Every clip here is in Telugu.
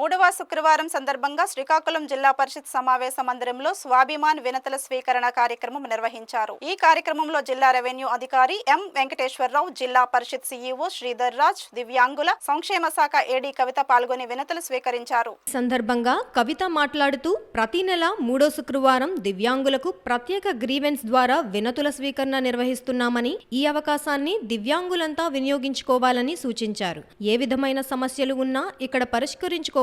మూడవ శుక్రవారం సందర్భంగా శ్రీకాకుళం జిల్లా పరిషత్ సమావేశ మందిరంలో స్వాభిమాన్ వినతుల స్వీకరణ కార్యక్రమం నిర్వహించారు. ఈ కార్యక్రమంలో జిల్లా రెవెన్యూ అధికారి ఎం వెంకటేశ్వరరావు, జిల్లా పరిషత్ సీఈఓ శ్రీధర్ రాజ్, దివ్యాంగుల సంక్షేమ శాఖ ఏడీ కవిత పాల్గొని వినతులు స్వీకరించారు. సందర్భంగా కవిత మాట్లాడుతూ ప్రతి నెల మూడో శుక్రవారం దివ్యాంగులకు ప్రత్యేక గ్రీవెన్స్ ద్వారా వినతుల స్వీకరణ నిర్వహిస్తున్నామని, ఈ అవకాశాన్ని దివ్యాంగులంతా వినియోగించుకోవాలని సూచించారు. ఏ విధమైన సమస్యలు ఉన్నా ఇక్కడ పరిష్కరించుకోవాలన్నారు.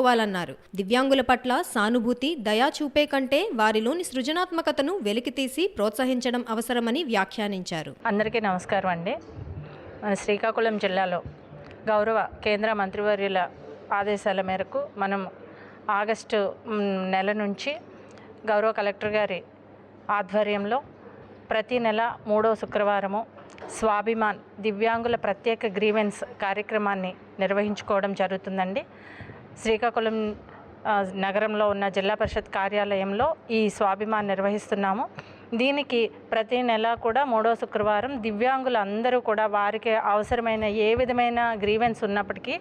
దివ్యాంగుల పట్ల సానుభూతి, దయా చూపే కంటే వారిలోని సృజనాత్మకతను వెలికితీసి ప్రోత్సహించడం అవసరమని వ్యాఖ్యానించారు. అందరికీ నమస్కారం అండి. మన శ్రీకాకుళం జిల్లాలో గౌరవ కేంద్ర మంత్రివర్యుల ఆదేశాల మేరకు మనం ఆగస్టు నెల నుంచి గౌరవ కలెక్టర్ గారి ఆధ్వర్యంలో ప్రతి నెల మూడో శుక్రవారము స్వాభిమాన్ దివ్యాంగుల ప్రత్యేక గ్రీవెన్స్ కార్యక్రమాన్ని నిర్వహించుకోవడం జరుగుతుందండి. శ్రీకాకుళం నగరంలో ఉన్న జిల్లా పరిషత్ కార్యాలయంలో ఈ స్వాభిమాన్ నిర్వహిస్తున్నాము. దీనికి ప్రతి నెల కూడా మూడో శుక్రవారం దివ్యాంగులు అందరూ కూడా వారికి అవసరమైన ఏ విధమైన గ్రీవెన్స్ ఉన్నప్పటికీ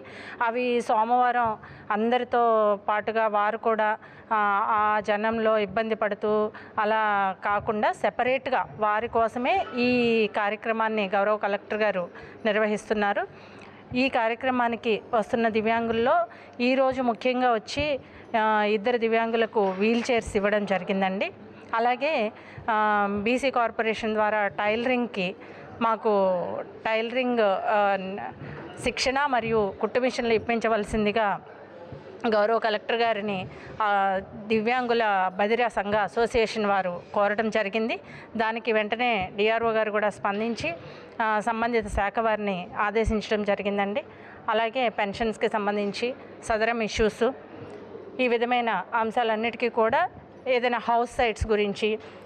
అవి సోమవారం అందరితో పాటుగా వారు కూడా ఆ జనంలో ఇబ్బంది పడుతూ అలా కాకుండా సెపరేట్గా వారి కోసమే ఈ కార్యక్రమాన్ని గౌరవ కలెక్టర్ గారు నిర్వహిస్తున్నారు. ఈ కార్యక్రమానికి వస్తున్న దివ్యాంగుల్లో ఈరోజు ముఖ్యంగా వచ్చి 2 దివ్యాంగులకు వీల్ చైర్స్ ఇవ్వడం జరిగిందండి. అలాగే బీసీ కార్పొరేషన్ ద్వారా టైలరింగ్కి మాకు టైలరింగ్ శిక్షణ మరియు కుట్టు మిషన్లు ఇప్పించవలసిందిగా గౌరవ కలెక్టర్ గారిని దివ్యాంగుల బదిరా సంఘ అసోసియేషన్ వారు కోరటం జరిగింది. దానికి వెంటనే డిఆర్ఓ గారు కూడా స్పందించి సంబంధిత శాఖ వారిని ఆదేశించడం జరిగిందండి. అలాగే పెన్షన్స్కి సంబంధించి సదరం ఇష్యూస్, ఈ విధమైన అంశాలన్నిటికీ కూడా ఏదైనా హౌస్ సైట్స్ గురించి